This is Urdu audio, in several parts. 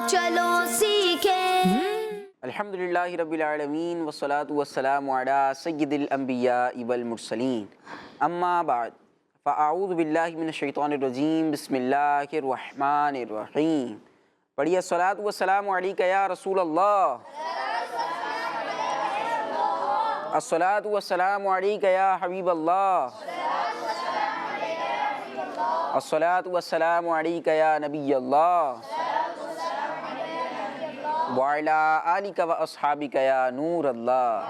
چلو سیکھیں۔ الحمدللہ رب العالمین والصلاة والسلام علی سید الانبیاء والمرسلین، اما بعد فاعوذ باللہ من الشیطان الرجیم، بسم اللہ الرحمن الرحیم۔ پڑھیے الصلاۃ والسلام علیک یا رسول اللہ، الصلاۃ والسلام علیک یا حبیب اللہ، الصلاۃ والسلام علیک یا نبی اللہ، وعلی آلک و اصحابک یا نور اللہ۔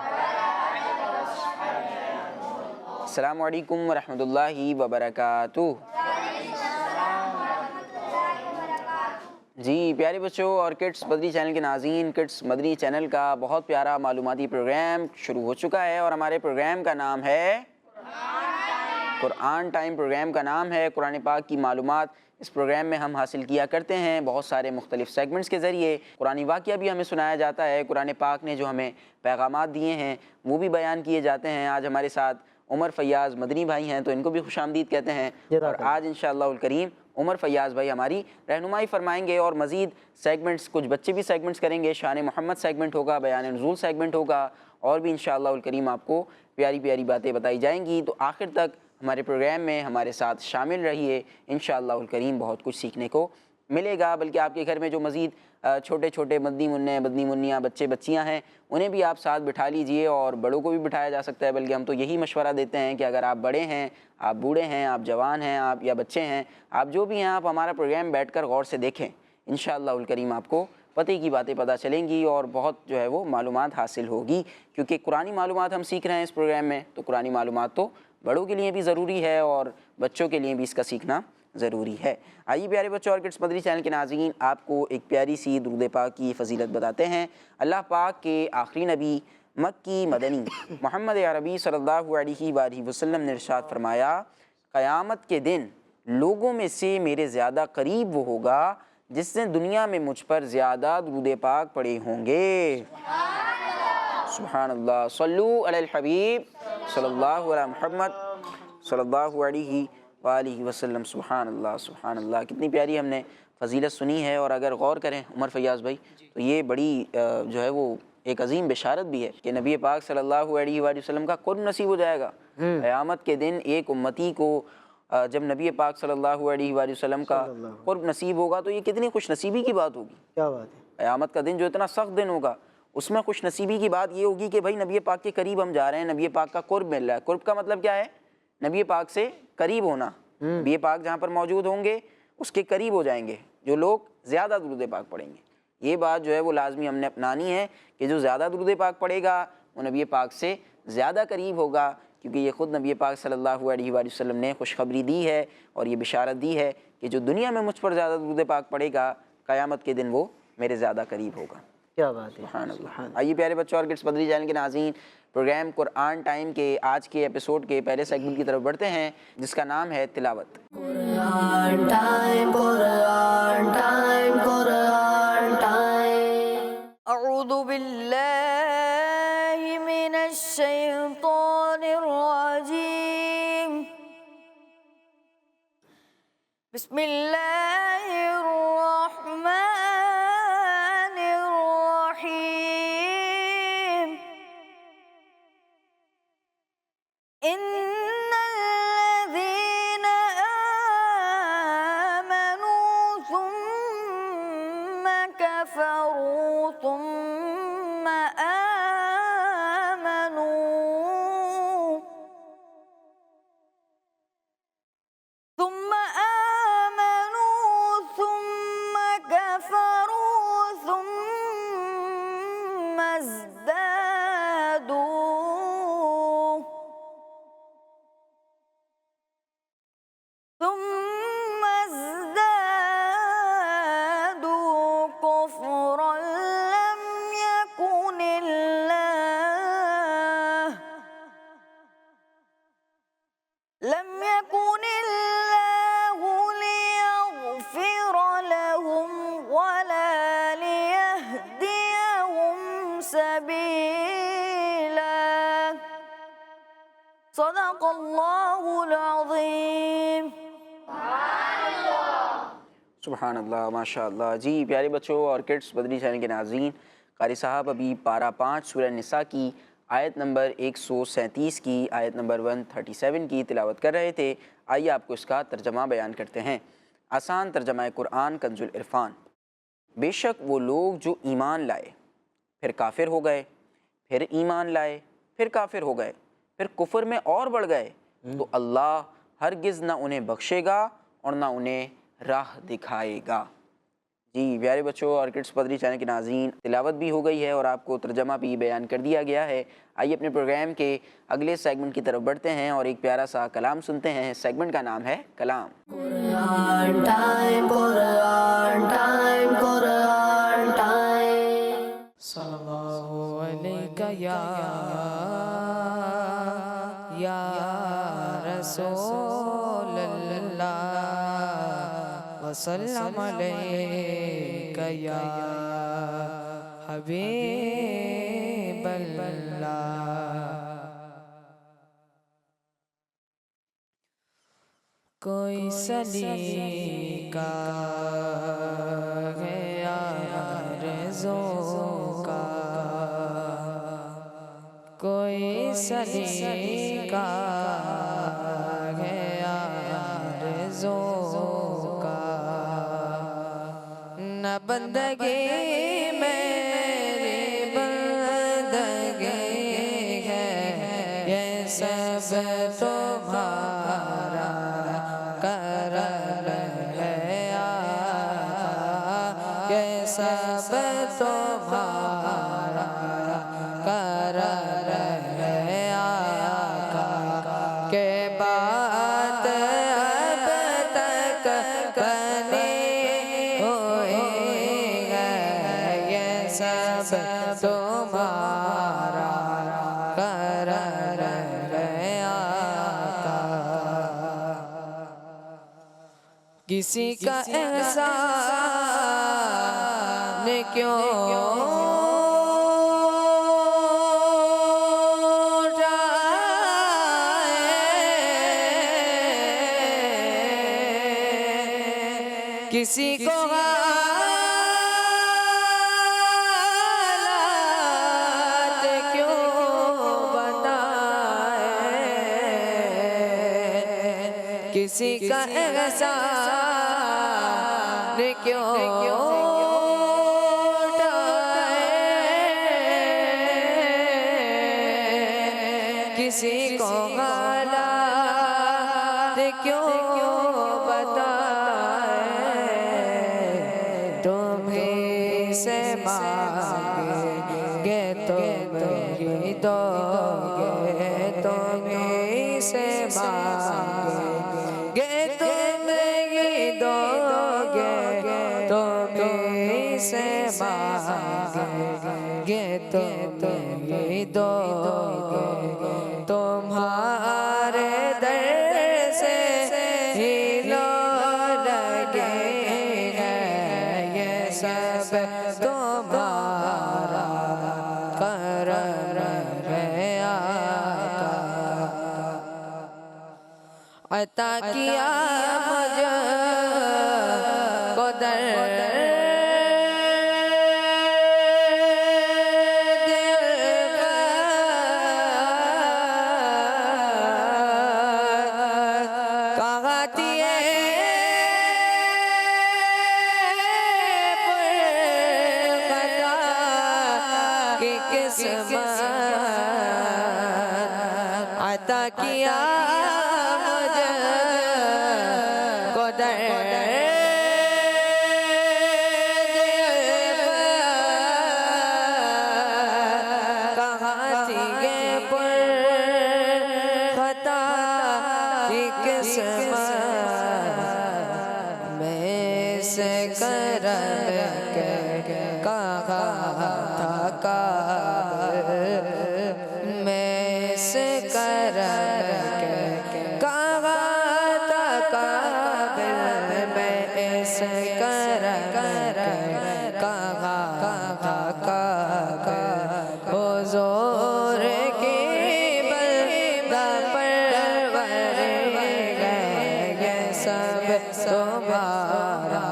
السلام علیکم ورحمۃ اللہ وبرکاتہ۔ جی پیارے بچوں اور کڈس مدنی چینل کے ناظرین، کڈس مدنی چینل کا بہت پیارا معلوماتی پروگرام شروع ہو چکا ہے اور ہمارے پروگرام کا نام ہے قرآن ٹائم۔ پروگرام کا نام ہے قرآن پاک کی معلومات۔ اس پروگرام میں ہم حاصل کیا کرتے ہیں بہت سارے مختلف سیگمنٹس کے ذریعے قرآنی واقعہ بھی ہمیں سنایا جاتا ہے، قرآن پاک نے جو ہمیں پیغامات دیے ہیں وہ بھی بیان کیے جاتے ہیں۔ آج ہمارے ساتھ عمر فیاض مدنی بھائی ہیں تو ان کو بھی خوش آمدید کہتے ہیں، اور آج انشاءاللہ الکریم عمر فیاض بھائی ہماری رہنمائی فرمائیں گے اور مزید سیگمنٹس، کچھ بچے بھی سیگمنٹس کریں گے، شان محمد سیگمنٹ ہوگا، بیان نزول سیگمنٹ ہوگا، اور بھی انشاءاللہ الکریم آپ کو پیاری پیاری باتیں بتائی جائیں گی۔ تو آخر تک ہمارے پروگرام میں ہمارے ساتھ شامل رہیے، انشاءاللہ الکریم بہت کچھ سیکھنے کو ملے گا۔ بلکہ آپ کے گھر میں جو مزید چھوٹے چھوٹے مدنی منع مدنی منیاں بچے بچیاں ہیں انہیں بھی آپ ساتھ بٹھا لیجئے، اور بڑوں کو بھی بٹھایا جا سکتا ہے۔ بلکہ ہم تو یہی مشورہ دیتے ہیں کہ اگر آپ بڑے ہیں، آپ بوڑھے ہیں، آپ جوان ہیں، آپ یا بچے ہیں، آپ جو بھی ہیں، آپ ہمارا پروگرام بیٹھ کر غور سے دیکھیں، انشاءاللہ الکریم آپ کو پتہ کی باتیں پتہ چلیں گی اور بہت جو ہے وہ معلومات حاصل ہوگی، کیونکہ قرآنی معلومات ہم سیکھ رہے ہیں اس پروگرام میں، تو قرآنی معلومات تو بڑوں کے لیے بھی ضروری ہے اور بچوں کے لیے بھی اس کا سیکھنا ضروری ہے۔ آئیے پیارے بچوں اور کڈس مدنی چینل کے ناظرین، آپ کو ایک پیاری سی درود پاک کی فضیلت بتاتے ہیں۔ اللہ پاک کے آخری نبی مکی مدنی محمد عربی صلی اللہ علیہ وآلہ وسلم نے ارشاد فرمایا، قیامت کے دن لوگوں میں سے میرے زیادہ قریب وہ ہوگا جس نے دنیا میں مجھ پر زیادہ درود پاک پڑھے ہوں گے۔ سبحان اللہ، صلو علی الحبیب صلی اللہ علیہ محمد صلی اللہ علیہ وآلہ وسلم۔ سبحان اللہ سبحان اللہ، کتنی پیاری ہم نے فضیلت سنی ہے۔ اور اگر غور کریں عمر فیاض بھائی تو یہ بڑی جو ہے وہ ایک عظیم بشارت بھی ہے کہ نبی پاک صلی اللہ علیہ وآلہ وسلم کا قرب نصیب ہو جائے گا قیامت کے دن۔ ایک امتی کو جب نبی پاک صلی اللہ علیہ وآلہ وسلم کا قرب نصیب ہوگا تو یہ کتنی خوش نصیبی کی بات ہوگی۔ کیا بات ہے، قیامت کا دن جو اتنا سخت دن ہوگا اس میں خوش نصیبی کی بات یہ ہوگی کہ بھائی نبی پاک کے قریب ہم جا رہے ہیں، نبی پاک کا قرب مل رہا ہے۔ قرب کا مطلب کیا ہے؟ نبی پاک سے قریب ہونا۔ نبی پاک جہاں پر موجود ہوں گے اس کے قریب ہو جائیں گے جو لوگ زیادہ درود پاک پڑھیں گے۔ یہ بات جو ہے وہ لازمی ہم نے اپنانی ہے کہ جو زیادہ درود پاک پڑھے گا وہ نبی پاک سے زیادہ قریب ہوگا، کیونکہ یہ خود نبی پاک صلی اللہ علیہ وآلہ وسلم نے خوشخبری دی ہے اور یہ بشارت دی ہے کہ جو دنیا میں مجھ پر زیادہ درود پاک پڑھے گا قیامت کے دن وہ میرے زیادہ قریب ہوگا۔ کیا بات ہے، سبحان اللہ۔ آئیے پیارے بچوں اور کڈس مدنی چینل کے ناظرین، پروگرام قرآن ٹائم کے آج کے ایپیسوڈ کے پہلے سیگمنٹ کی طرف بڑھتے ہیں جس کا نام ہے تلاوت۔ قرآن ٹائم، قرآن ٹائم، قرآن ٹائم۔ اعوذ باللہ من الشیطان الرجیم، بسم اللہ الرحمن الرحیم۔ ان الذین آمنوا ثم کفروا ثم آمنوا ثم آمنوا ثم كفروا ثم ازدادوا كفرا لم يكن الله ليغفر لهم ولا ليهديهم سبيلا۔ صدق اللہ العظیم۔ سبحان اللہ، ماشاء اللہ۔ جی پیارے بچوں اور کڈس بدری چینل کے ناظرین، قاری صاحب ابھی پارہ 5 سورہ نساء کی آیت نمبر 137 کی آیت نمبر 137 کی تلاوت کر رہے تھے۔ آئیے آپ کو اس کا ترجمہ بیان کرتے ہیں۔ آسان ترجمہ قرآن کنز العرفان۔ بے شک وہ لوگ جو ایمان لائے پھر کافر ہو گئے، پھر ایمان لائے پھر کافر ہو گئے، پھر کفر میں اور بڑھ گئے، تو اللہ ہرگز نہ انہیں بخشے گا اور نہ انہیں راہ دکھائے گا۔ جی پیارے بچوں اور کڈس پدری چینل کے ناظرین، تلاوت بھی ہو گئی ہے اور آپ کو ترجمہ بھی بیان کر دیا گیا ہے۔ آئیے اپنے پروگرام کے اگلے سیگمنٹ کی طرف بڑھتے ہیں اور ایک پیارا سا کلام سنتے ہیں۔ سیگمنٹ کا نام ہے کلام۔ قرآن ٹائم، قرآن ٹائم، قرآن ٹائم۔ صلی اللہ علیہ یا رسول اللہ، وسلم علیک یا حبیب اللہ۔ کوئی سلیقہ ہے آرزوں کا، کوئی سلیقہ ہے آرزوں کا، نہ بندگی میری بندگی ہے، یہ سب تمہارا کرم ہے آقا، یہ سب تمہارا کرم ہے آقا، کہ بات اب تک بنی ہوئی ہے، یہ سب تمہارا کرم ہے آقا۔ کسی کا احسان کیوں کسی کو حالات کیوں بتائے، کسی کا احسان کیوں اٹھائے، کسی کو حالات کیوں بتائے، تمہیں سے مانگیں گے تم ہی دو گے، تمہیں سے مانگیں گے تم ہی دو گے، تمہیں سے مانگیں گے تم ہی دو گے، تمہارے در سے ہی لو لگے ہیں، یہ سب تمہارا کرم ہے آقا۔ عطا کیا مجھ کو درد کہتی ہے خطا کی قسمت، عطا کیا مجھ کو درد کہتی ہے خطا کی قسمت، میں سے کرم کے کہا تھا کعب، میں سے کرم کے کہا تھا کعب، میں سے کرم کے کہا تھا کعب، حضور کی بندہ پرور ہے، یہ سب تمہارا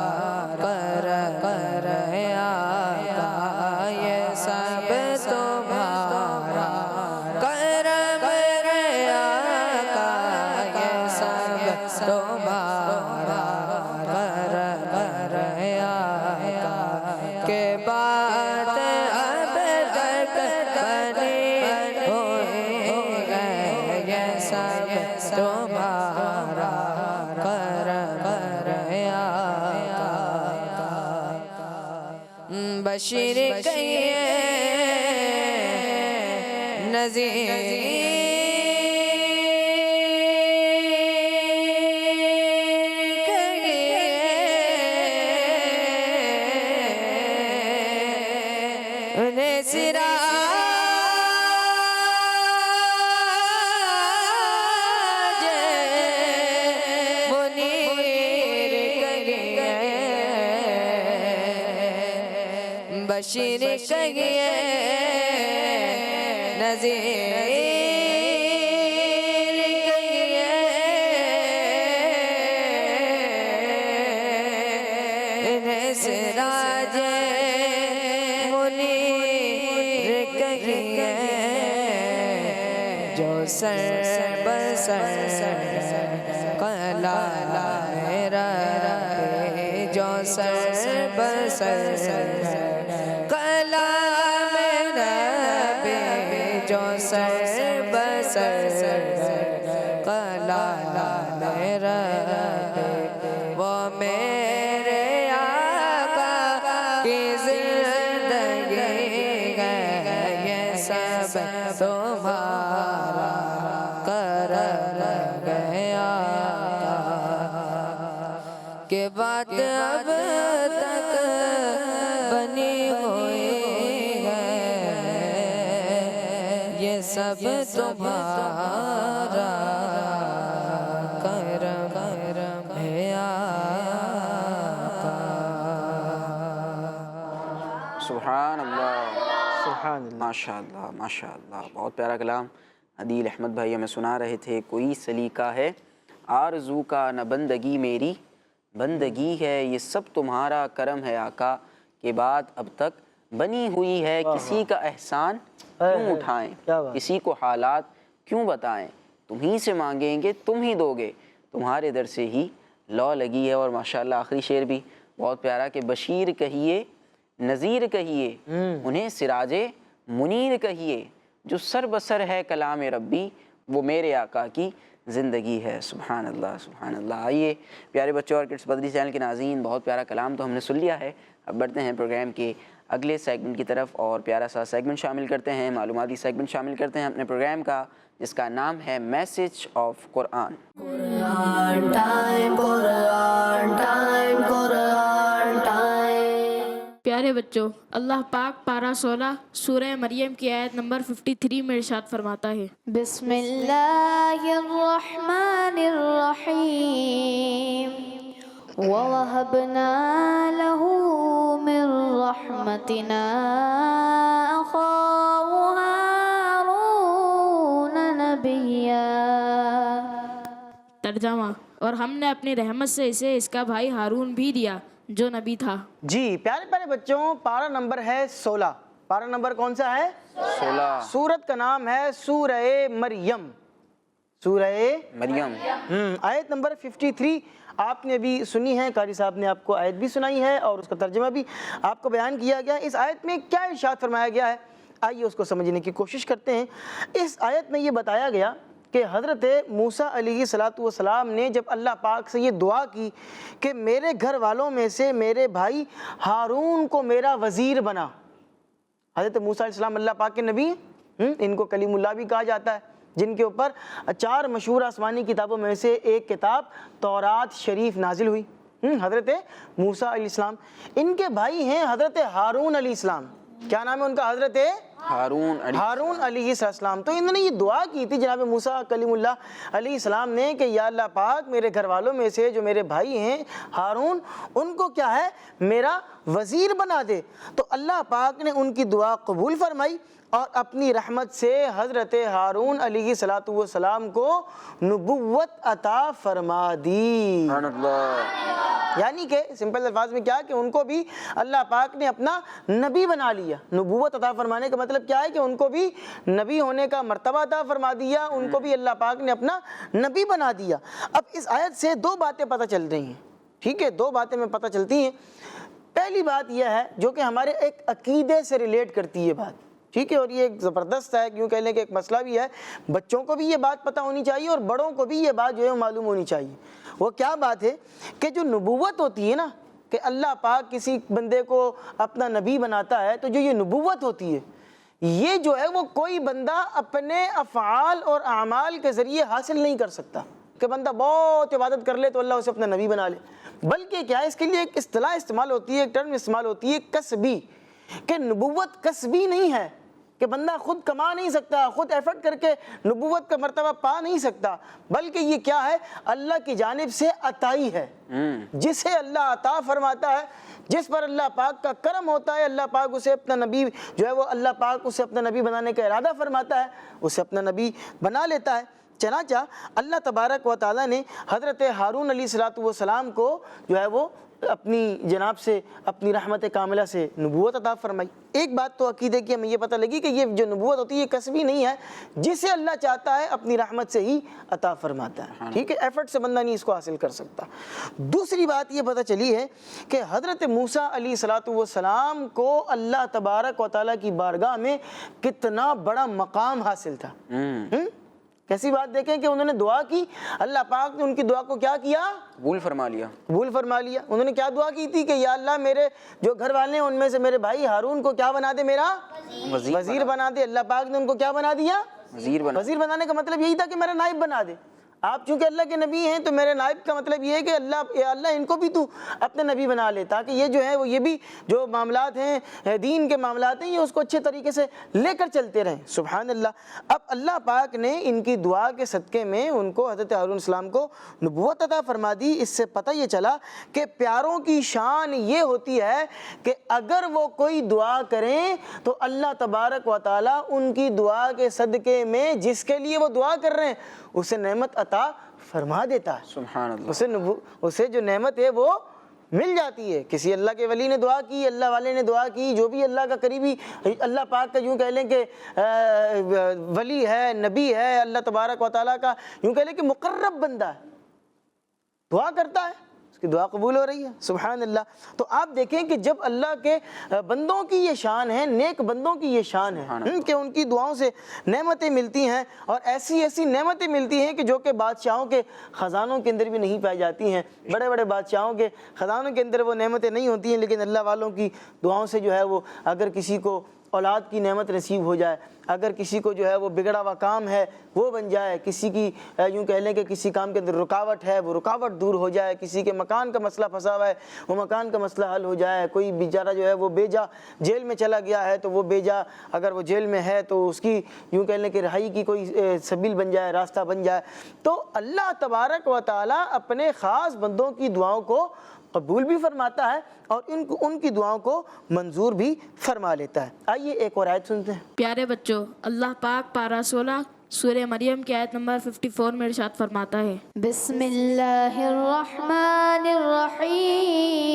بشیر کہیے نذیر انہیں سراج منیر کہیے بشیر کہیے نذیر کہیے انہیں سراج جو سر بسر قلا میرا جو سر بسر قلا میرا جو سر بسر قلا میرا وہ میرے آقا کی زندگی ہے یہ سب تمہارا قرار گیا کہ بات اب تک بنی ہوئی ہے یہ سب تمہارا کرم ہے آقا۔ سبحان اللہ، سبحان اللہ۔ ماشاء اللہ ماشاء اللہ، بہت پیارا کلام عدیل احمد بھائی ہمیں سنا رہے تھے۔ کوئی سلیقہ ہے آرزو کا نہ بندگی میری، بندگی ہے یہ سب تمہارا کرم ہے آقا، کہ بات اب تک بنی ہوئی ہے کسی کا احسان کیوں اٹھائیں، کسی کو حالات کیوں بتائیں، تم ہی سے مانگیں گے تم ہی دو گے، تمہارے در سے ہی لو لگی ہے۔ اور ماشاءاللہ آخری شعر بھی بہت پیارا کہ بشیر کہیے نذیر کہیے انہیں سراج منیر کہیے، جو سر بسر ہے کلام ربی وہ میرے آقا کی زندگی ہے۔ سبحان اللہ سبحان اللہ۔ آئیے پیارے بچوں اور کڈس بدری چینل کے ناظرین، بہت پیارا کلام تو ہم نے سن لیا ہے، اب بڑھتے ہیں پروگرام کے اگلے سیگمنٹ کی طرف اور پیارا سا سیگمنٹ شامل کرتے ہیں، معلوماتی سیگمنٹ شامل کرتے ہیں اپنے پروگرام کا، جس کا نام ہے میسج آف قرآن۔ پیارے بچوں، اللہ پاک پارہ 16 سورہ مریم کی آیت نمبر 53 میں ارشاد فرماتا ہے، بسم اللہ الرحمن الرحیم وَوَهَبْنَا لَهُ مِن رَحْمَتِنَا أَخَاهُ هَارُونَ نَبِيًّا۔ ترجمہ، اور ہم نے اپنی رحمت سے اسے اس کا بھائی ہارون بھی دیا جو نبی تھا۔ جی پیارے پیارے بچوں، پارہ نمبر ہے 16۔ پارہ نمبر کون سا ہے؟ 16۔ سورت کا نام ہے سورہ مریم، سورہ مریم۔ آیت نمبر 53 آپ نے بھی سنی ہے، قاری صاحب نے آپ کو آیت بھی سنائی ہے اور اس کا ترجمہ بھی آپ کو بیان کیا گیا۔ اس آیت میں کیا ارشاد فرمایا گیا ہے، آئیے اس کو سمجھنے کی کوشش کرتے ہیں۔ اس آیت میں یہ بتایا گیا کہ حضرت موسیٰ علیہ السلام نے جب اللہ پاک سے یہ دعا کی کہ میرے گھر والوں میں سے میرے بھائی ہارون کو میرا وزیر بنا۔ حضرت موسیٰ علیہ السلام اللہ پاک کے نبی، ان کو کلیم اللہ بھی کہا جاتا ہے، جن کے اوپر 4 مشہور آسمانی کتابوں میں سے ایک کتاب تورات شریف نازل ہوئی۔ حضرت موسیٰ علیہ السلام، ان کے بھائی ہیں حضرت ہارون علیہ السلام۔ کیا نام ہے ان کا؟ حضرت ہارون علیہ السلام۔ تو انہوں نے یہ دعا کی تھی جناب موسیٰ کلیم اللہ علیہ السلام نے کہ یا اللہ پاک میرے گھر والوں میں سے جو میرے بھائی ہیں ہارون، ان کو کیا ہے میرا وزیر بنا دے۔ تو اللہ پاک نے ان کی دعا قبول فرمائی اور اپنی رحمت سے حضرت ہارون علیہ السلام کو نبوت عطا فرما دی۔ یعنی کہ سمپل الفاظ میں کیا کہ ان کو بھی اللہ پاک نے اپنا نبی بنا لیا۔ نبوت عطا فرمانے کا مطلب کیا ہے کہ ان کو بھی نبی ہونے کا مرتبہ عطا فرما دیا، ان کو بھی اللہ پاک نے اپنا نبی بنا دیا۔ اب اس آیت سے 2 باتیں پتہ چل رہی ہیں، ٹھیک ہے، 2 باتیں میں پتہ چلتی ہیں۔ پہلی بات یہ ہے جو کہ ہمارے ایک عقیدے سے ریلیٹ کرتی ہے بات، ٹھیک ہے، اور یہ ایک زبردست ہے، کیوں کہہ لیں کہ ایک مسئلہ بھی ہے، بچوں کو بھی یہ بات پتہ ہونی چاہیے اور بڑوں کو بھی یہ بات جو ہے معلوم ہونی چاہیے۔ وہ کیا بات ہے کہ جو نبوت ہوتی ہے نا، کہ اللہ پاک کسی بندے کو اپنا نبی بناتا ہے تو جو یہ نبوت ہوتی ہے یہ جو ہے وہ کوئی بندہ اپنے افعال اور اعمال کے ذریعے حاصل نہیں کر سکتا کہ بندہ بہت عبادت کر لے تو اللہ اسے اپنا نبی بنا لے، بلکہ کیا ہے اس کے لیے ایک اصطلاح استعمال ہوتی ہے، ایک ٹرم استعمال ہوتی ہے کسبی، کہ نبوت کسبی نہیں ہے کہ بندہ خود کما نہیں سکتا، خود ایفرٹ کر کے نبوت کا مرتبہ پا نہیں سکتا، بلکہ یہ کیا ہے اللہ کی جانب سے عطائی ہے، جسے اللہ عطا فرماتا ہے، جس پر اللہ پاک کا کرم ہوتا ہے، اللہ پاک اسے اپنا نبی جو ہے وہ اللہ پاک اسے اپنا نبی بنانے کا ارادہ فرماتا ہے، اسے اپنا نبی بنا لیتا ہے۔ چنانچہ اللہ تبارک و تعالیٰ نے حضرت ہارون علیہ السلام کو جو ہے وہ اپنی جناب سے اپنی رحمت کاملہ سے نبوت عطا فرمائی۔ ایک بات تو عقیدے کی ہمیں یہ پتہ لگی کہ یہ جو نبوت ہوتی ہے یہ کسبی نہیں ہے، جسے اللہ چاہتا ہے اپنی رحمت سے ہی عطا فرماتا ہے، ٹھیک ہے، ایفرٹ سے بندہ نہیں اس کو حاصل کر سکتا۔ دوسری بات یہ پتہ چلی ہے کہ حضرت موسیٰ علیہ السلام کو اللہ تبارک و تعالیٰ کی بارگاہ میں کتنا بڑا مقام حاصل تھا۔ کیسی بات دیکھیں کہ انہوں نے دعا کی، اللہ پاک نے ان کی دعا کو کیا کیا؟ قبول فرما لیا۔ قبول فرما لیا۔ انہوں نے کیا دعا کی تھی کہ یا اللہ میرے جو گھر والے ہیں ان میں سے میرے بھائی ہارون کو کیا بنا دے، میرا وزیر بنا دے۔ اللہ پاک نے ان کو کیا بنا دیا؟ وزیر بنانے کا مطلب یہی تھا کہ میرا نائب بنا دے۔ آپ چونکہ اللہ کے نبی ہیں تو میرے نائب کا مطلب یہ ہے کہ اللہ ان کو بھی تو اپنے نبی بنا لے، تاکہ یہ جو ہے وہ یہ بھی جو معاملات ہیں دین کے معاملات ہیں یہ اس کو اچھے طریقے سے لے کر چلتے رہیں۔ سبحان اللہ۔ اب اللہ پاک نے ان کی دعا کے صدقے میں ان کو حضرت ہارون السلام کو نبوت عطا فرما دی۔ اس سے پتہ یہ چلا کہ پیاروں کی شان یہ ہوتی ہے کہ اگر وہ کوئی دعا کریں تو اللہ تبارک و تعالیٰ ان کی دعا کے صدقے میں جس کے لیے وہ دعا کر رہے ہیں اسے نعمت عطا فرما دیتا ہے۔ سبحان اللہ۔ اسے جو نعمت ہے وہ مل جاتی ہے۔ کسی اللہ کے ولی نے دعا کی، اللہ والے نے دعا کی، جو بھی اللہ کا قریبی اللہ پاک کا یوں کہہ لیں کہ ولی ہے، نبی ہے، اللہ تبارک و تعالیٰ کا یوں کہہ لیں کہ مقرب بندہ ہے، دعا کرتا ہے اس کی دعا قبول ہو رہی ہے۔ سبحان اللہ۔ تو آپ دیکھیں کہ جب اللہ کے بندوں کی یہ شان ہے، نیک بندوں کی یہ شان ہے کہ ان کی دعاؤں سے نعمتیں ملتی ہیں، اور ایسی ایسی نعمتیں ملتی ہیں کہ جو کہ بادشاہوں کے خزانوں کے اندر بھی نہیں پائی جاتی ہیں۔ بڑے بڑے بادشاہوں کے خزانوں کے اندر وہ نعمتیں نہیں ہوتی ہیں، لیکن اللہ والوں کی دعاؤں سے جو ہے وہ اگر کسی کو اولاد کی نعمت نصیب ہو جائے، اگر کسی کو جو ہے وہ بگڑا ہوا کام ہے وہ بن جائے، کسی کی یوں کہہ لیں کہ کسی کام کے اندر رکاوٹ ہے وہ رکاوٹ دور ہو جائے، کسی کے مکان کا مسئلہ پھنسا ہوا ہے وہ مکان کا مسئلہ حل ہو جائے، کوئی بیچارہ جو ہے وہ بیجا جیل میں چلا گیا ہے تو وہ بیجا اگر وہ جیل میں ہے تو اس کی یوں کہہ لیں کہ رہائی کی کوئی سبیل بن جائے، راستہ بن جائے، تو اللہ تبارک و تعالیٰ اپنے خاص بندوں کی دعاؤں کو قبول بھی فرماتا ہے اور ان کی دعاؤں کو منظور بھی فرما لیتا ہے۔ آئیے ایک اور آیت سنتے ہیں۔ پیارے بچوں، اللہ پاک پارہ 16 سورہ مریم کی آیت نمبر 54 میں ارشاد فرماتا ہے، بسم اللہ الرحمن الرحیم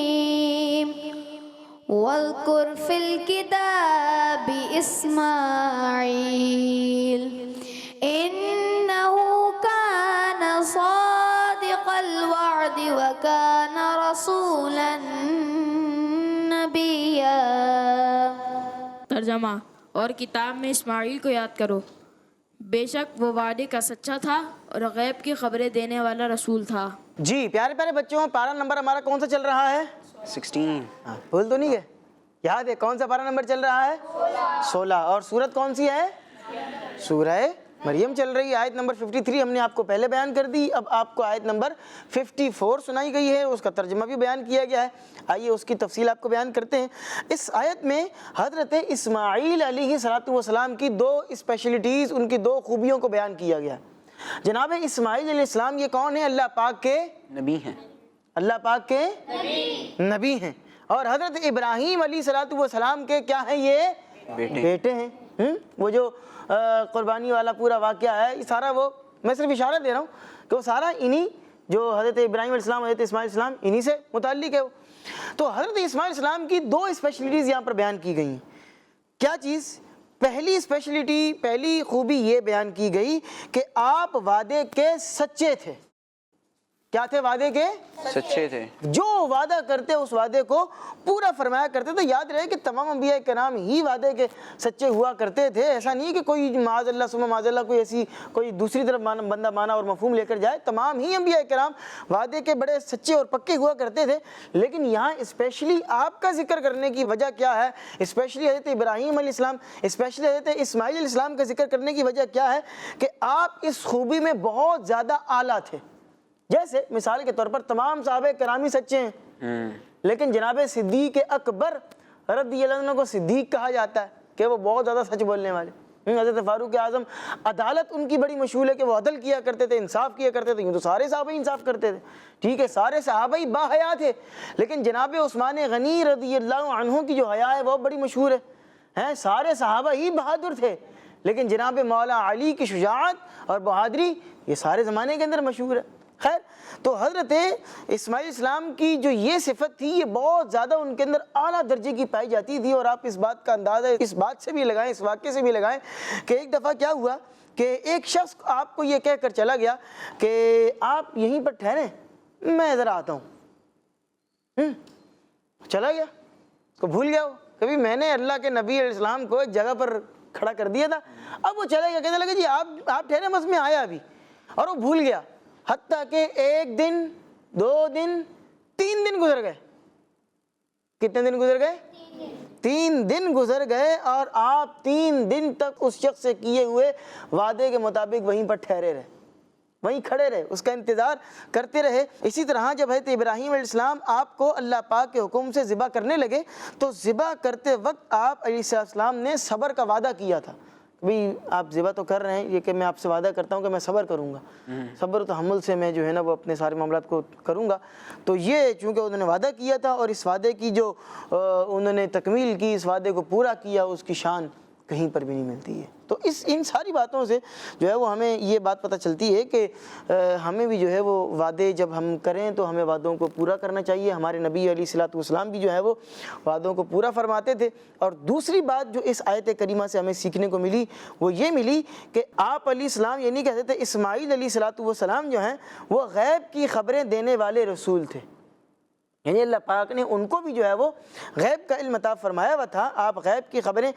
واذکر فی الکتاب اسماعیل انہ کان صادق الوعد وکان رسولا نبیا۔ ترجمہ، اور کتاب میں اسماعیل کو یاد کرو، بے شک وہ وعدے کا سچا تھا اور غیب کی خبریں دینے والا رسول تھا۔ جی پیارے پیارے بچوں، پارہ نمبر ہمارا کون سا چل رہا ہے؟ 16۔ بھول تو نہیں گئے؟ یاد ہے کون سا پارہ نمبر چل رہا ہے؟ 16۔ اور سورت کون سی ہے؟ سورہ مریم چل رہی ہے۔ آیت نمبر 53 ہم نے آپ کو پہلے بیان کر دی، اب آپ کو آیت نمبر 54 سنائی گئی ہے، اس کا ترجمہ بھی بیان کیا گیا ہے۔ آئیے اس کی تفصیل آپ کو بیان کرتے ہیں۔ اس آیت میں حضرت اسماعیل علیہ السلام کی دو اسپیشلٹیز، ان کی دو خوبیوں کو بیان کیا گیا ہے۔ جناب اسماعیل علیہ السلام یہ کون ہیں؟ اللہ پاک کے نبی ہیں، اللہ پاک کے نبی ہیں، اور حضرت ابراہیم علیہ السلام کے کیا ہیں؟ یہ بیٹے ہیں۔ وہ جو قربانی والا پورا واقعہ ہے یہ سارا، وہ میں صرف اشارہ دے رہا ہوں کہ وہ سارا انہی جو حضرت ابراہیم علیہ السلام حضرت اسماعیل علیہ السلام انہی سے متعلق ہے۔ تو حضرت اسماعیل علیہ السلام کی دو اسپیشلٹیز یہاں پر بیان کی گئی ہیں۔ کیا چیز؟ پہلی اسپیشلٹی، پہلی خوبی یہ بیان کی گئی کہ آپ وعدے کے سچے تھے۔ کیا تھے؟ وعدے کے سچے تھے، جو وعدہ کرتے اس وعدے کو پورا فرمایا کرتے تھے۔ یاد رہے کہ تمام انبیاء کرام ہی وعدے کے سچے ہوا کرتے تھے، ایسا نہیں کہ کوئی معاذ اللہ ثم معاذ اللہ کوئی ایسی کوئی دوسری طرف بندہ مانا اور مفہوم لے کر جائے۔ تمام ہی انبیاء کرام وعدے کے بڑے سچے اور پکے ہوا کرتے تھے، لیکن یہاں اسپیشلی آپ کا ذکر کرنے کی وجہ کیا ہے؟ اسپیشلی حضرت ابراہیم علیہ السلام، اسپیشلی حضرت اسماعیل علیہ السلام کا ذکر کرنے کی وجہ کیا ہے؟ کہ آپ اس خوبی میں بہت زیادہ اعلیٰ تھے۔ جیسے مثال کے طور پر تمام صحابہ کرامی سچے ہیں، لیکن جناب صدیق اکبر رضی اللہ عنہ کو صدیق کہا جاتا ہے کہ وہ بہت زیادہ سچ بولنے والے۔ حضرت فاروق اعظم عدالت ان کی بڑی مشہور ہے کہ وہ عدل کیا کرتے تھے، انصاف کیا کرتے تھے۔ یوں تو سارے صحابہ ہی انصاف کرتے تھے، ٹھیک ہے، سارے صحابہ ہی با حیا تھے، لیکن جناب عثمان غنی رضی اللہ عنہ کی جو حیا ہے وہ بڑی مشہور ہے۔ سارے صحابہ ہی بہادر تھے، لیکن جناب مولا علی کی شجاعت اور بہادری یہ سارے زمانے کے اندر مشہور ہے۔ خیر، تو حضرت اسماعیل اسلام کی جو یہ صفت تھی یہ بہت زیادہ ان کے اندر اعلیٰ درجے کی پائی جاتی تھی، اور آپ اس بات کا اندازہ اس بات سے بھی لگائیں، اس واقعے سے بھی لگائیں کہ ایک دفعہ کیا ہوا کہ ایک شخص آپ کو یہ کہہ کر چلا گیا کہ آپ یہیں پر ٹھہریں، میں ذرا آتا ہوں۔ چلا گیا، اس کو بھول گیا وہ، کبھی میں نے اللہ کے نبی علیہ السلام کو ایک جگہ پر کھڑا کر دیا تھا، اب وہ چلا گیا، کہنے لگا جی آپ ٹھہرے، بس میں آیا ابھی، اور وہ بھول گیا۔ حتیٰ کہ 1 دن 2 دن 3 دن گزر گئے۔ کتنے دن گزر گئے؟ 3 دن گزر گئے، اور آپ 3 دن تک اس شخص سے کیے ہوئے وعدے کے مطابق وہیں پر ٹھہرے رہے، وہیں کھڑے رہے، اس کا انتظار کرتے رہے۔ اسی طرح جب حضرت ابراہیم علیہ السلام آپ کو اللہ پاک کے حکم سے ذبح کرنے لگے تو ذبح کرتے وقت آپ علیہ السلام نے صبر کا وعدہ کیا تھا۔ بھی آپ ذبح تو کر رہے ہیں، یہ کہ میں آپ سے وعدہ کرتا ہوں کہ میں صبر کروں گا، صبر و تحمل سے میں جو ہے نا وہ اپنے سارے معاملات کو کروں گا۔ تو یہ چونکہ انہوں نے وعدہ کیا تھا، اور اس وعدے کی جو انہوں نے تکمیل کی، اس وعدے کو پورا کیا، اس کی شان کہیں پر بھی نہیں ملتی ہے۔ تو ان ساری باتوں سے جو ہے وہ ہمیں یہ بات پتہ چلتی ہے کہ ہمیں بھی جو ہے وہ وعدے جب ہم کریں تو ہمیں وعدوں کو پورا کرنا چاہیے۔ ہمارے نبی علیہ الصلوۃ والسلام بھی جو ہے وہ وعدوں کو پورا فرماتے تھے۔ اور دوسری بات جو اس آیت کریمہ سے ہمیں سیکھنے کو ملی وہ یہ ملی کہ آپ علیہ السلام، یعنی کہ حضرت اسماعیل علیہ الصلوۃ والسلام جو ہیں وہ غیب کی خبریں دینے والے رسول تھے، یعنی اللہ پاک نے ان کو بھی جو ہے وہ غیب کا علم عطا فرمایا ہوا تھا۔ آپ غیب کی خبریں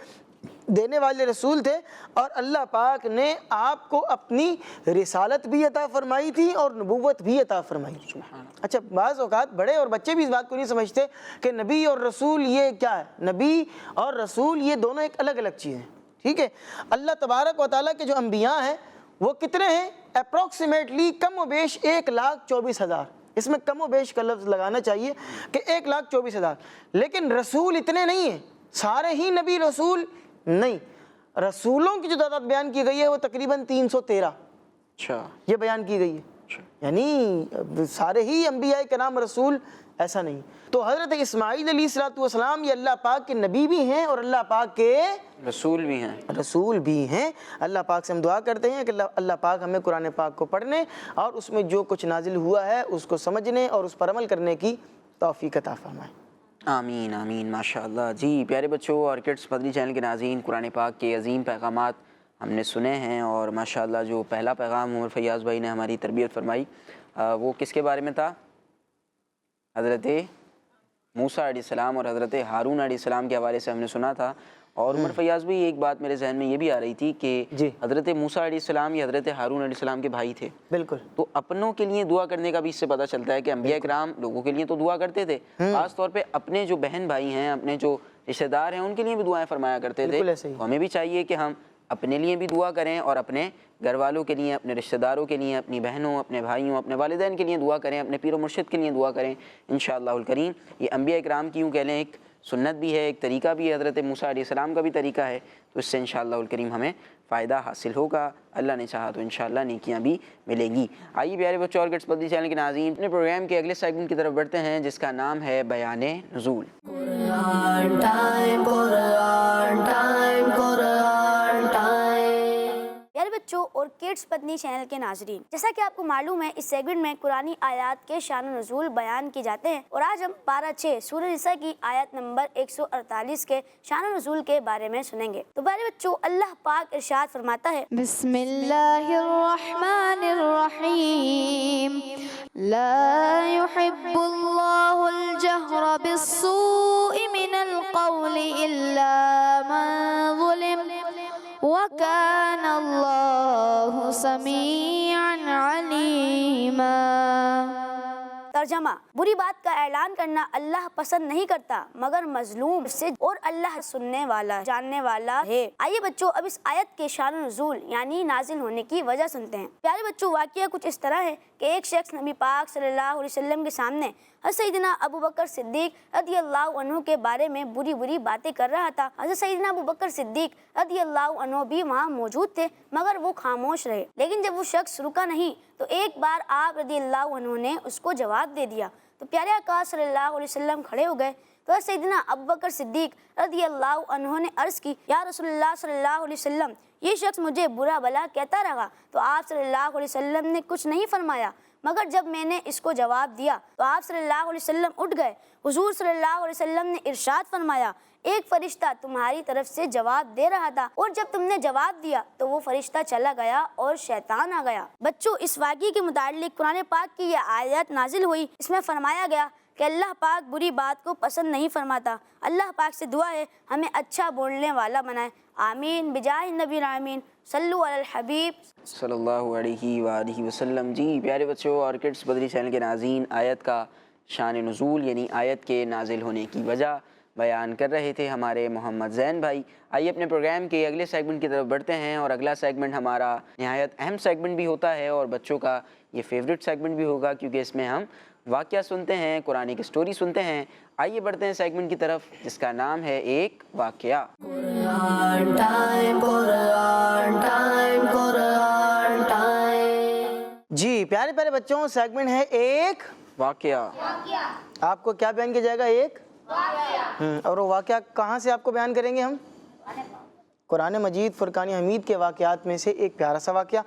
دینے والے رسول تھے، اور اللہ پاک نے آپ کو اپنی رسالت بھی عطا فرمائی تھی اور نبوت بھی عطا فرمائی تھی۔ اچھا، بعض اوقات بڑے اور بچے بھی اس بات کو نہیں سمجھتے کہ نبی اور رسول یہ کیا ہے۔ نبی اور رسول یہ دونوں ایک الگ الگ چیز ہیں، ٹھیک ہے۔ اللہ تبارک و تعالیٰ کے جو انبیاء ہیں وہ کتنے ہیں؟ اپروکسیمیٹلی کم و بیش 1,24,000۔ اس میں کم و بیش کا لفظ لگانا چاہیے کہ 1,24,000، لیکن رسول اتنے نہیں ہیں، سارے ہی نبی رسول نہیں۔ رسولوں کی جو تعداد بیان کی گئی ہے وہ تقریباً 313 اچھا، یہ بیان کی گئی ہے، یعنی سارے ہی انبیاء کرام رسول ایسا نہیں۔ تو حضرت اسماعیل علیہ الصلوۃ والسلام یہ اللہ پاک کے نبی بھی ہیں اور اللہ پاک کے رسول بھی ہیں۔ اللہ پاک سے ہم دعا کرتے ہیں کہ اللہ پاک ہمیں قرآن پاک کو پڑھنے اور اس میں جو کچھ نازل ہوا ہے اس کو سمجھنے اور اس پر عمل کرنے کی توفیق عطا فرمائے۔ آمین آمین، ماشاء اللہ۔ جی پیارے بچوں اور کڈس مدنی چینل کے ناظرین، قرآن پاک کے عظیم پیغامات ہم نے سنے ہیں، اور ماشاء اللہ جو پہلا پیغام عمر فیاض بھائی نے ہماری تربیت فرمائی وہ کس کے بارے میں تھا؟ حضرت موسیٰ علیہ السلام اور حضرت ہارون علیہ السلام کے حوالے سے ہم نے سنا تھا۔ اور عمر فیاض بھی ایک بات میرے ذہن میں یہ بھی آ رہی تھی کہ حضرت موسیٰ علیہ السلام یہ حضرت ہارون علیہ السلام کے بھائی تھے، بالکل۔ تو اپنوں کے لیے دعا کرنے کا بھی اس سے پتہ چلتا ہے کہ انبیاء کرام لوگوں کے لیے تو دعا کرتے تھے، خاص طور پہ اپنے جو بہن بھائی ہیں، اپنے جو رشتہ دار ہیں ان کے لیے بھی دعائیں فرمایا کرتے تھے۔ تو ہمیں بھی چاہیے کہ ہم اپنے لیے بھی دعا کریں اور اپنے گھر والوں کے لیے، اپنے رشتہ داروں کے لیے، اپنی بہنوں، اپنے بھائیوں، اپنے والدین کے لیے دعا کریں، اپنے پیر و مرشد کے لیے دعا کریں انشاءاللہ الکریم۔ یہ انبیاء کرام کی یوں کہہ لیں ایک سنت بھی ہے، ایک طریقہ بھی ہے، حضرت موسیٰ علیہ السلام کا بھی طریقہ ہے، تو اس سے انشاءاللہ الکریم ہمیں فائدہ حاصل ہوگا، اللہ نے چاہا تو انشاءاللہ نیکیاں بھی ملیں گی۔ آئیے پیارے بچوں اور کڈس مدنی چینل کے ناظرین، اپنے پروگرام کے اگلے سیگمنٹ کی طرف بڑھتے ہیں جس کا نام ہے بیان نزول۔ پیارے بچوں اور کڈس پتنی چینل کے ناظرین، جیسا کہ آپ کو معلوم ہے اس سیگمنٹ میں قرآنی آیات کے شان و نزول بیان کیے جاتے ہیں، اور آج ہم پارہ 6 سورہ نساء کی آیت نمبر 148 کے شان و نزول کے بارے میں سنیں گے۔ تو پیارے بچوں، اللہ پاک ارشاد فرماتا ہے، بسم اللہ الرحمن الرحیم لا يحب اللہ الجہر بالسوء من القول الا من ظلم وَكَانَ اللَّهُ سَمِيعًا عَلِيمًا۔ ترجمہ، بری بات کا اعلان کرنا اللہ پسند نہیں کرتا مگر مظلوم سے، اور اللہ سننے والا جاننے والا ہے۔ آئیے بچوں اب اس آیت کے شان و نزول یعنی نازل ہونے کی وجہ سنتے ہیں۔ پیارے بچوں، واقعہ کچھ اس طرح ہے کہ ایک شخص نبی پاک صلی اللہ علیہ وسلم کے سامنے حضرت سیدنا ابو بکر صدیق رضی اللہ عنہ کے بارے میں بری باتیں کر رہا تھا۔ حضرت سیدنا ابو بکر صدیق رضی اللہ عنہ بھی وہاں موجود تھے مگر وہ خاموش رہے، لیکن جب وہ شخص رکا نہیں تو ایک بار آپ رضی اللہ عنہ نے اس کو جواب دے دیا تو پیارے آقا صلی اللہ علیہ وسلم کھڑے ہو گئے۔ تو حضرت سیدنا ابو بکر صدیق رضی اللہ عنہ نے عرض کی، یا رسول اللہ صلی اللہ علیہ وسلم، یہ شخص مجھے برا بھلا کہتا رہا تو آپ صلی اللہ علیہ وسلم نے کچھ نہیں فرمایا، مگر جب میں نے اس کو جواب دیا تو آپ صلی اللہ علیہ وسلم اٹھ گئے۔ حضور صلی اللہ علیہ وسلم نے ارشاد فرمایا، ایک فرشتہ تمہاری طرف سے جواب دے رہا تھا اور جب تم نے جواب دیا تو وہ فرشتہ چلا گیا اور شیطان آ گیا۔ بچوں، اس واقعے کے متعلق قرآن پاک کی یہ آیت نازل ہوئی، اس میں فرمایا گیا کہ اللہ پاک بری بات کو پسند نہیں فرماتا۔ اللہ پاک سے دعا ہے ہمیں اچھا بولنے والا بنائے، آمین بجاہ نبی الامین، صلو علی الحبیب صلی اللہ علیہ وآلہ وسلم۔ جی پیارے بچوں اور کڈس بدری چینل کے ناظرین، آیت کا شان نزول یعنی آیت کے نازل ہونے کی وجہ بیان کر رہے تھے ہمارے محمد زین بھائی۔ آئیے اپنے پروگرام کے اگلے سیگمنٹ کی طرف بڑھتے ہیں، اور اگلا سیگمنٹ ہمارا نہایت اہم سیگمنٹ بھی ہوتا ہے اور بچوں کا یہ فیوریٹ سیگمنٹ بھی ہوگا، کیونکہ اس میں ہم واقعہ سنتے ہیں، قرآن کی سٹوری سنتے ہیں۔ آئیے بڑھتے ہیں سیگمنٹ کی طرف جس کا نام ہے ایک واقعہ۔ جی پیارے پیارے بچوں، سیگمنٹ ہے ایک واقعہ۔ آپ کو کیا بیان کیا جائے گا؟ ایک واقعہ۔ اور وہ واقعہ کہاں سے آپ کو بیان کریں گے ہم؟ قرآن مجید فرقان حمید کے واقعات میں سے ایک پیارا سا واقعہ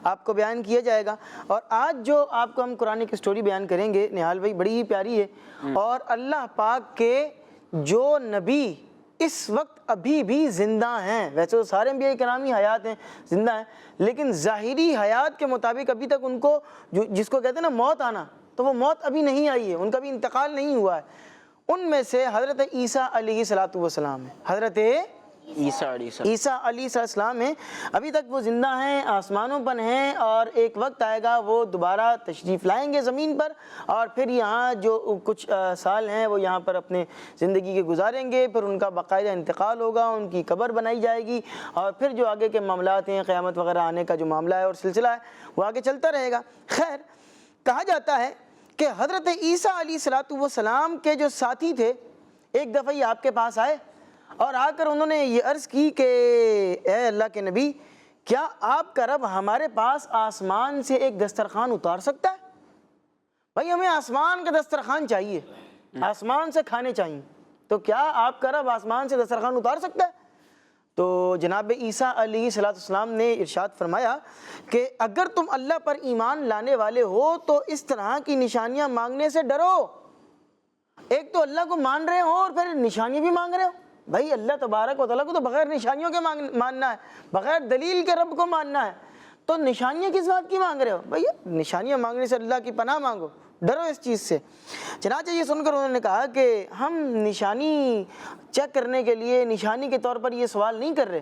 آپ کو بیان کیا جائے گا۔ اور آج جو آپ کو ہم قرآن کی سٹوری بیان کریں گے نہال بھائی، بڑی ہی پیاری ہے، اور اللہ پاک کے جو نبی اس وقت ابھی بھی زندہ ہیں، ویسے تو سارے انبیاء کرام ہی حیات ہیں، زندہ ہیں، لیکن ظاہری حیات کے مطابق ابھی تک ان کو جس کو کہتے ہیں نا موت آنا، تو وہ موت ابھی نہیں آئی ہے، ان کا بھی انتقال نہیں ہوا ہے۔ ان میں سے حضرت عیسیٰ علیہ السلام ہے، حضرت عیسیٰ علیہ السلام ہیں، ابھی تک وہ زندہ ہیں، آسمانوں پر ہیں، اور ایک وقت آئے گا وہ دوبارہ تشریف لائیں گے زمین پر، اور پھر یہاں جو کچھ سال ہیں وہ یہاں پر اپنے زندگی کے گزاریں گے، پھر ان کا باقاعدہ انتقال ہوگا، ان کی قبر بنائی جائے گی، اور پھر جو آگے کے معاملات ہیں، قیامت وغیرہ آنے کا جو معاملہ ہے اور سلسلہ ہے وہ آگے چلتا رہے گا۔ خیر، کہا جاتا ہے کہ حضرت عیسیٰ علیہ السلام کے جو ساتھی تھے ایک دفعہ یہ آپ کے پاس آئے اور آ کر انہوں نے یہ عرض کی کہ اے اللہ کے نبی، کیا آپ کا رب ہمارے پاس آسمان سے ایک دسترخوان اتار سکتا ہے؟ بھائی ہمیں آسمان کا دسترخوان چاہیے، آسمان سے کھانے چاہیے، تو کیا آپ کا رب آسمان سے دسترخوان اتار سکتا ہے؟ تو جناب عیسیٰ علیہ السلام نے ارشاد فرمایا کہ اگر تم اللہ پر ایمان لانے والے ہو تو اس طرح کی نشانیاں مانگنے سے ڈرو۔ ایک تو اللہ کو مان رہے ہو اور پھر نشانیاں بھی مانگ رہے ہو۔ بھائی اللہ تبارک و تعالیٰ کو تو بغیر نشانیوں کے ماننا ہے، بغیر دلیل کے رب کو ماننا ہے، تو نشانیاں کس بات کی مانگ رہے ہو؟ بھائی نشانیاں مانگنے سے اللہ کی پناہ مانگو، ڈرو اس چیز سے۔ چنانچہ یہ سن کر انہوں نے کہا کہ ہم نشانی چیک کرنے کے لیے نشانی کے طور پر یہ سوال نہیں کر رہے،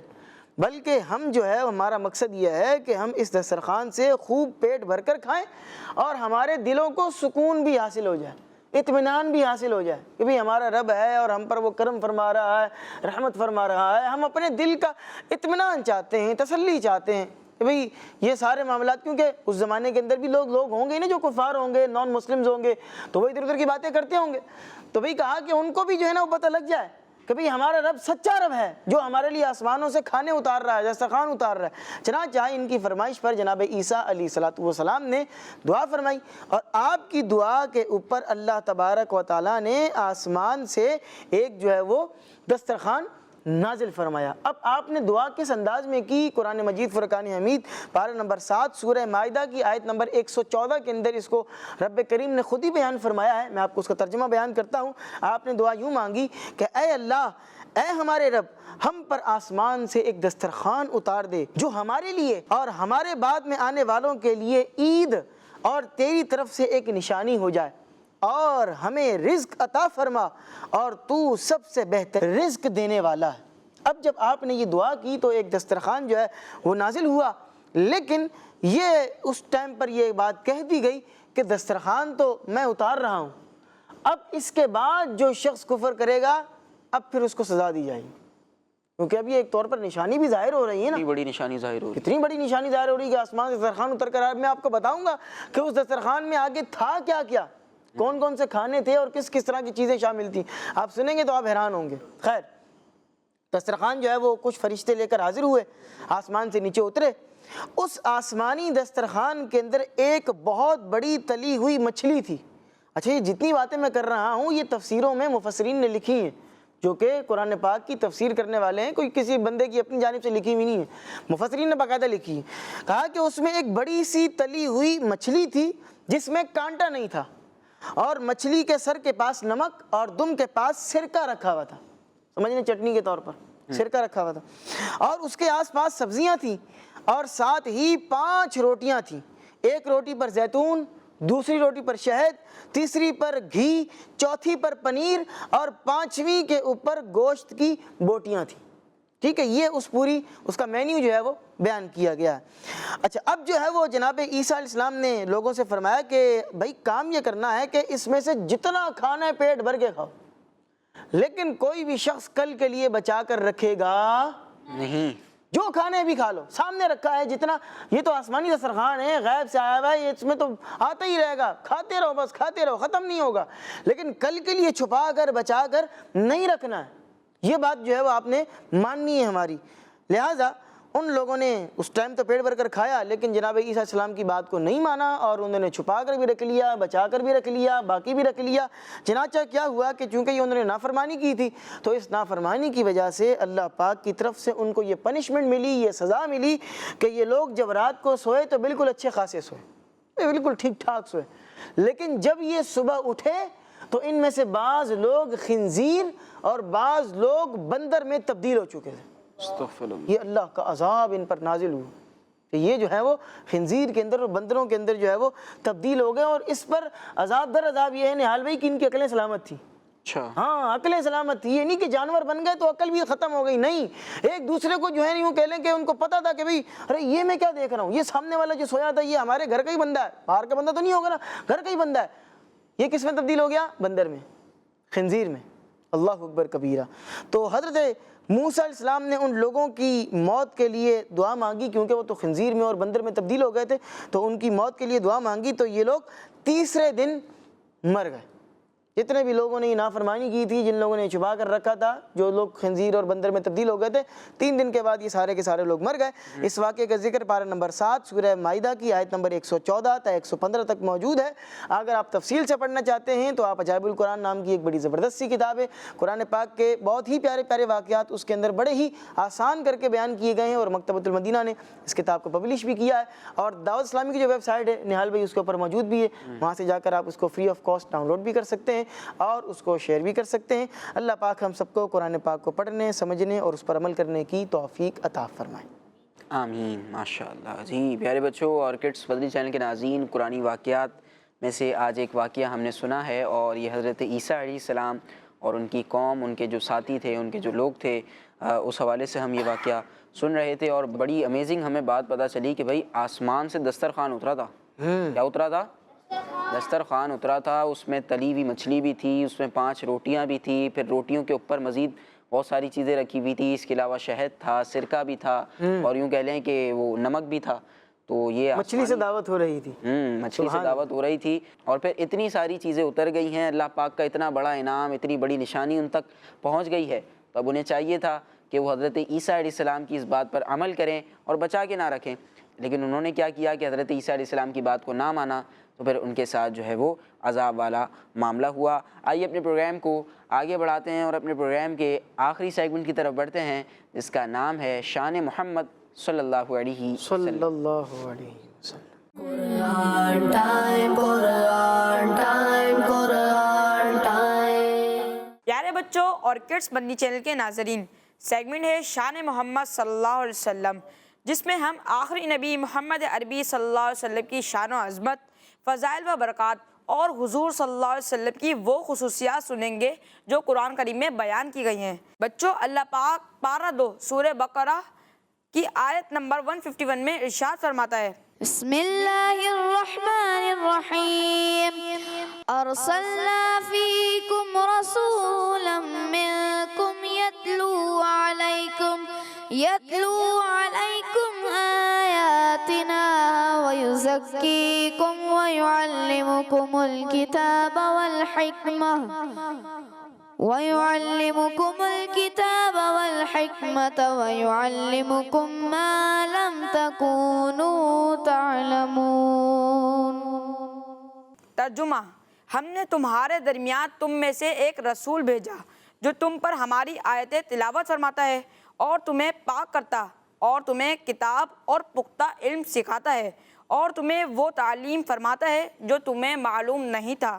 بلکہ ہم جو ہے ہمارا مقصد یہ ہے کہ ہم اس دسترخوان سے خوب پیٹ بھر کر کھائیں اور ہمارے دلوں کو سکون بھی حاصل ہو جائے، اطمینان بھی حاصل ہو جائے کہ بھئی ہمارا رب ہے اور ہم پر وہ کرم فرما رہا ہے، رحمت فرما رہا ہے۔ ہم اپنے دل کا اطمینان چاہتے ہیں، تسلی چاہتے ہیں کہ بھئی یہ سارے معاملات، کیونکہ اس زمانے کے اندر بھی لوگ ہوں گے نا جو کفار ہوں گے، نان مسلمز ہوں گے، تو وہ ادھر ادھر کی باتیں کرتے ہوں گے، تو بھئی کہا کہ ان کو بھی جو ہے نا وہ پتہ لگ جائے کہ بھئی ہمارا رب سچا رب ہے جو ہمارے لیے آسمانوں سے کھانے اتار رہا ہے، دسترخوان اتار رہا ہے۔ چنانچہ ان کی فرمائش پر جناب عیسیٰ علیہ السلام نے دعا فرمائی، اور آپ کی دعا کے اوپر اللہ تبارک و تعالیٰ نے آسمان سے ایک جو ہے وہ دسترخوان نازل فرمایا۔ اب آپ نے دعا کس انداز میں کی؟ قرآن مجید فرقان حمید پارہ نمبر 7 سورہ مائدہ کی آیت نمبر 114 کے اندر اس کو رب کریم نے خود ہی بیان فرمایا ہے۔ میں آپ کو اس کا ترجمہ بیان کرتا ہوں۔ آپ نے دعا یوں مانگی کہ اے اللہ، اے ہمارے رب، ہم پر آسمان سے ایک دسترخوان اتار دے جو ہمارے لیے اور ہمارے بعد میں آنے والوں کے لیے عید اور تیری طرف سے ایک نشانی ہو جائے، اور ہمیں رزق عطا فرما، اور تو سب سے بہتر رزق دینے والا ہے۔ اب جب آپ نے یہ دعا کی تو ایک دسترخوان جو ہے وہ نازل ہوا، لیکن یہ اس ٹائم پر یہ بات کہہ دی گئی کہ دسترخوان تو میں اتار رہا ہوں، اب اس کے بعد جو شخص کفر کرے گا اب پھر اس کو سزا دی جائے گی، کیونکہ اب یہ ایک طور پر نشانی بھی ظاہر ہو رہی ہے نا، کتنی بڑی نشانی ظاہر ہو رہی ہے، کتنی بڑی نشانی ظاہر ہو رہی ہے کہ آسمان سے دسترخوان اتر کر آیا۔ میں آپ کو بتاؤں گا کہ اس دسترخوان میں آگے تھا کیا کیا، کون کون سے کھانے تھے اور کس کس طرح کی چیزیں شامل تھیں، آپ سنیں گے تو آپ حیران ہوں گے۔ خیر، دسترخوان جو ہے وہ کچھ فرشتے لے کر حاضر ہوئے، آسمان سے نیچے اترے۔ اس آسمانی دسترخوان کے اندر ایک بہت بڑی تلی ہوئی مچھلی تھی۔ اچھا، یہ جتنی باتیں میں کر رہا ہوں یہ تفسیروں میں مفسرین نے لکھی ہیں، جو کہ قرآن پاک کی تفسیر کرنے والے ہیں، کوئی کسی بندے کی اپنی جانب سے لکھی ہوئی نہیں ہے، مفسرین نے باقاعدہ لکھی ہے۔ کہا کہ اس میں ایک بڑی سی تلی ہوئی مچھلی تھی جس میں کانٹا نہیں تھا، اور مچھلی کے سر کے پاس نمک اور دم کے پاس سرکہ رکھا ہوا تھا، سمجھنے چٹنی کے طور پر سرکہ رکھا ہوا تھا، اور اس کے آس پاس سبزیاں تھیں، اور ساتھ ہی 5 روٹیاں تھیں، ایک روٹی پر زیتون، دوسری روٹی پر شہد، تیسری پر گھی، چوتھی پر پنیر، اور 5ویں کے اوپر گوشت کی بوٹیاں تھیں۔ ٹھیک ہے، یہ اس کا مینیو جو ہے وہ بیان کیا گیا ہے۔ اچھا، اب جو ہے وہ جناب عیسیٰ علیہ السلام نے لوگوں سے فرمایا کہ بھائی کام یہ کرنا ہے کہ اس میں سے جتنا کھانا ہے پیٹ بھر کے کھاؤ، لیکن کوئی بھی شخص کل کے لیے بچا کر رکھے گا نہیں، جو کھانا ہے بھی کھا لو، سامنے رکھا ہے جتنا، یہ تو آسمانی دسترخوان ہے، غیب سے آیا ہوا ہے، اس میں تو آتا ہی رہے گا، کھاتے رہو، بس کھاتے رہو، ختم نہیں ہوگا، لیکن کل کے لیے چھپا کر بچا کر نہیں رکھنا ہے۔ یہ بات جو ہے وہ آپ نے ماننی ہے ہماری۔ لہٰذا ان لوگوں نے اس ٹائم تو پیٹ بھر کر کھایا، لیکن جناب عیسیٰ علیہ السلام کی بات کو نہیں مانا، اور انہوں نے چھپا کر بھی رکھ لیا، بچا کر بھی رکھ لیا، باقی بھی رکھ لیا۔ چنانچہ کیا ہوا کہ چونکہ یہ انہوں نے نافرمانی کی تھی، تو اس نافرمانی کی وجہ سے اللہ پاک کی طرف سے ان کو یہ پنشمنٹ ملی، یہ سزا ملی کہ یہ لوگ جب رات کو سوئے تو بالکل اچھے خاصے سوئے، بالکل ٹھیک ٹھاک سوئے، لیکن جب یہ صبح اٹھے تو ان میں سے بعض لوگ خنزیر اور بعض لوگ بندر میں تبدیل ہو چکے تھے۔ استغفر اللہ۔ یہ اللہ کا عذاب ان پر نازل ہوا کہ یہ جو ہے وہ خنزیر کے اندر اور بندروں کے اندر جو ہے وہ تبدیل ہو گئے، اور اس پر عذاب در عذاب یہ ہے نہال بھائی کہ ان کی عقلیں سلامت تھی۔ اچھا، ہاں، عقلیں سلامت تھی، یہ نہیں کہ جانور بن گئے تو عقل بھی ختم ہو گئی، نہیں، ایک دوسرے کو جو ہے یوں کہہ لیں کہ ان کو پتا تھا کہ بھئی ارے یہ میں کیا دیکھ رہا ہوں، یہ سامنے والا جو سویا تھا یہ ہمارے گھر کا ہی بندہ ہے، باہر کا بندہ تو نہیں ہوگا نا، گھر کا ہی بندہ ہے، یہ کس میں تبدیل ہو گیا؟ بندر میں، خنزیر میں۔ اللہ اکبر کبیرہ۔ تو حضرت موسیٰ علیہ السلام نے ان لوگوں کی موت کے لیے دعا مانگی، کیونکہ وہ تو خنزیر میں اور بندر میں تبدیل ہو گئے تھے، تو ان کی موت کے لیے دعا مانگی، تو یہ لوگ تیسرے دن مر گئے۔ جتنے بھی لوگوں نے یہ نافرمانی کی تھی، جن لوگوں نے چھپا کر رکھا تھا، جو لوگ خنزیر اور بندر میں تبدیل ہو گئے تھے، 3 دن کے بعد یہ سارے کے سارے لوگ مر گئے۔ اس واقعے کا ذکر پارہ نمبر 7 سورہ مائدہ کی آیت نمبر 114 تا 115 تک موجود ہے۔ اگر آپ تفصیل سے پڑھنا چاہتے ہیں تو آپ عجائب القرآن نام کی ایک بڑی زبردست سی کتاب ہے، قرآن پاک کے بہت ہی پیارے پیارے واقعات اس کے اندر بڑے ہی آسان کر کے بیان کیے گئے ہیں، اور مکتبۃ المدینہ نے اس کتاب کو پبلش بھی کیا ہے، اور دعوت اسلامی کی جو ویب سائٹ ہے نہال بھائی اس کے اوپر موجود بھی ہے، وہاں سے جا کر آپ اس کو free of cost download بھی کر سکتے ہیں اور اس کو شیئر بھی کر سکتے ہیں۔ اللہ پاک ہم سب کو قرآن پاک کو پڑھنے، سمجھنے اور اس پر عمل کرنے کی توفیق عطا فرمائے۔ آمین، ماشاءاللہ۔ جی پیارے بچوں اور کڈس فضلی چینل کے ناظرین، قرآنی واقعات میں سے آج ایک واقعہ ہم نے سنا ہے، اور یہ حضرت عیسیٰ علیہ السلام اور ان کی قوم، ان کے جو ساتھی تھے، ان کے جو لوگ تھے، اس حوالے سے ہم یہ واقعہ سن رہے تھے، اور بڑی امیزنگ ہمیں بات پتہ چلی کہ بھائی آسمان سے دسترخوان اترا تھا۔ کیا اترا تھا؟ دسترخوان اترا تھا، اس میں تلی ہوئی مچھلی بھی تھی، اس میں 5 روٹیاں بھی تھیں، پھر روٹیوں کے اوپر مزید بہت ساری چیزیں رکھی ہوئی تھی، اس کے علاوہ شہد تھا، سرکہ بھی تھا، اور یوں کہہ لیں کہ وہ نمک بھی تھا۔ تو یہ مچھلی سے دعوت ہو رہی تھی، مچھلی سے دعوت ہو رہی تھی، اور پھر اتنی ساری چیزیں اتر گئی ہیں، اللہ پاک کا اتنا بڑا انعام، اتنی بڑی نشانی ان تک پہنچ گئی ہے، تو اب انہیں چاہیے تھا کہ وہ حضرت عیسیٰ علیہ السلام کی اس بات پر عمل کریں اور بچا کے نہ رکھیں۔ لیکن انہوں نے کیا کیا کہ حضرت عیسیٰ علیہ السلام کی بات کو نہ مانا، تو پھر ان کے ساتھ جو ہے وہ عذاب والا معاملہ ہوا۔ آئیے اپنے پروگرام کو آگے بڑھاتے ہیں اور اپنے پروگرام کے آخری سیگمنٹ کی طرف بڑھتے ہیں، جس کا نام ہے شان محمد صلی اللہ علیہ صلی وسلم۔ اللہ علیہ وسلم۔ پیارے بچوں اور کڈس بندی چینل کے ناظرین، سیگمنٹ ہے شان محمد صلی اللہ علیہ وسلم، جس میں ہم آخری نبی محمد عربی صلی اللہ علیہ وسلم کی شان و عظمت، فضائل و برکات اور حضور صلی اللہ علیہ وسلم کی وہ خصوصیات سنیں گے جو قرآن کریم میں بیان کی گئی ہیں۔ بچوں، اللہ پاک پارہ 2 سورہ بقرہ کی آیت نمبر 151 میں ارشاد فرماتا ہے، بسم اللہ الرحمن الرحیم ارسلنا فیکم رسولا منکم یتلو علیکم آیاتنا ویزکیکم ویعلمکم الکتاب والحکمة ويعلمكم ما لم تكونوا تعلمون۔ ترجمہ، ہم نے تمہارے درمیان تم میں سے ایک رسول بھیجا جو تم پر ہماری آیتیں تلاوت فرماتا ہے اور تمہیں پاک کرتا اور تمہیں کتاب اور پختہ علم سکھاتا ہے اور تمہیں وہ تعلیم فرماتا ہے جو تمہیں معلوم نہیں تھا۔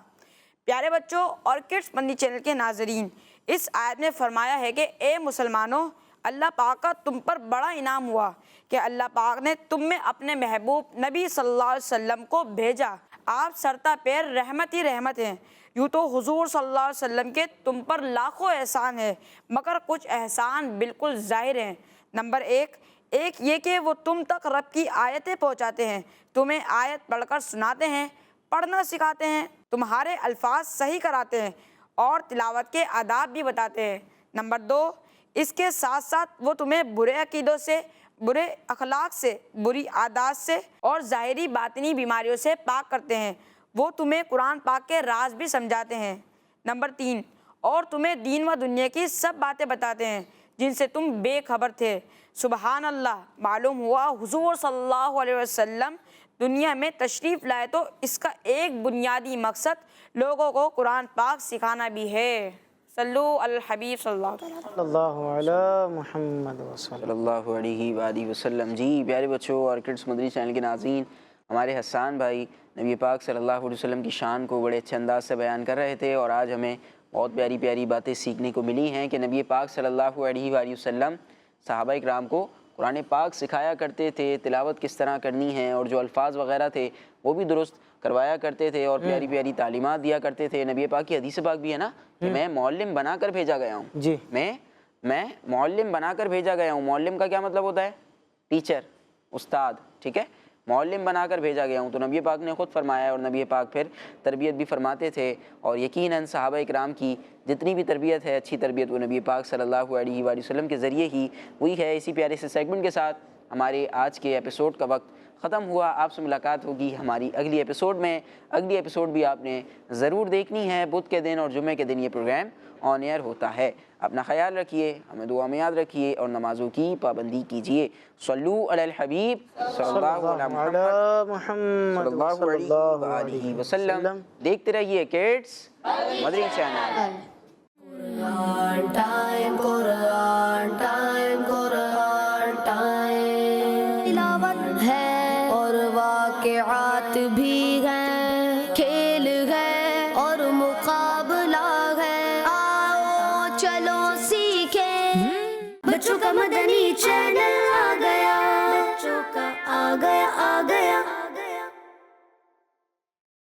پیارے بچوں اور کڈس بندی چینل کے ناظرین، اس آیت میں فرمایا ہے کہ اے مسلمانوں، اللہ پاک کا تم پر بڑا انعام ہوا کہ اللہ پاک نے تم میں اپنے محبوب نبی صلی اللہ علیہ وسلم کو بھیجا۔ آپ سرتا پیر رحمت ہی رحمت ہیں۔ یوں تو حضور صلی اللہ علیہ وسلم کے تم پر لاکھوں احسان ہیں، مگر کچھ احسان بالکل ظاہر ہیں۔ نمبر ایک یہ کہ وہ تم تک رب کی آیتیں پہنچاتے ہیں، تمہیں آیت پڑھ کر سناتے ہیں، پڑھنا سکھاتے ہیں، تمہارے الفاظ صحیح کراتے ہیں اور تلاوت کے آداب بھی بتاتے ہیں۔ نمبر 2، اس کے ساتھ ساتھ وہ تمہیں برے عقیدوں سے، برے اخلاق سے، بری عادات سے اور ظاہری باطنی بیماریوں سے پاک کرتے ہیں۔ وہ تمہیں قرآن پاک کے راز بھی سمجھاتے ہیں۔ نمبر 3، اور تمہیں دین و دنیا کی سب باتیں بتاتے ہیں جن سے تم بے خبر تھے۔ سبحان اللہ، معلوم ہوا حضور صلی اللہ علیہ وسلم دنیا میں تشریف لائے تو اس کا ایک بنیادی مقصد لوگوں کو قرآن پاک سکھانا بھی ہے۔ صلو علی الحبیب صلی اللہ علی محمد صلی اللہ علیہ وآلہ وسلم۔ جی پیارے بچوں اور کڈس مدنی چینل کے ناظرین، ہمارے حسان بھائی نبی پاک صلی اللہ علیہ وسلم کی شان کو بڑے اچھے انداز سے بیان کر رہے تھے، اور آج ہمیں بہت پیاری پیاری باتیں سیکھنے کو ملی ہیں کہ نبی پاک صلی اللہ علیہ وآلہ وسلم صحابہ اکرام کو قرآن پاک سکھایا کرتے تھے، تلاوت کس طرح کرنی ہے، اور جو الفاظ وغیرہ تھے وہ بھی درست کروایا کرتے تھے اور پیاری پیاری تعلیمات دیا کرتے تھے۔ نبی پاک کی حدیث پاک بھی ہے نا کہ میں معلم بنا کر بھیجا گیا ہوں۔ جی، میں معلم بنا کر بھیجا گیا ہوں۔ معلم کا کیا مطلب ہوتا ہے؟ ٹیچر، استاد، ٹھیک ہے، معلم بنا کر بھیجا گیا ہوں۔ تو نبی پاک نے خود فرمایا اور نبی پاک پھر تربیت بھی فرماتے تھے، اور یقیناً صحابہ اکرام کی جتنی بھی تربیت ہے، اچھی تربیت، وہ نبی پاک صلی اللہ علیہ وآلہ وسلم کے ذریعے ہی ہوئی ہے۔ اسی پیارے سے سیگمنٹ کے ساتھ ہمارے آج کے ایپیسوڈ کا وقت ختم ہوا۔ آپ سے ملاقات ہوگی ہماری اگلی ایپیسوڈ میں۔ اگلی ایپیسوڈ بھی آپ نے ضرور دیکھنی ہے۔ بدھ کے دن اور جمعے کے دن یہ پروگرام آن ایئر ہوتا ہے۔ اپنا خیال رکھیے، ہمیں دعا میں یاد رکھیے اور نمازوں کی پابندی کیجیے۔ صلو علی الحبیب صلی اللہ علیہ محمد صلی اللہ علیہ وسلم۔ دیکھتے رہیے کڈس مدنی چینل۔ تلاوت ہے اور واقعات بھی ہیں، کھیل ہے اور مقابلہ ہے، آؤ چلو سیکھیں، بچوں کا مدنی چینل آ گیا۔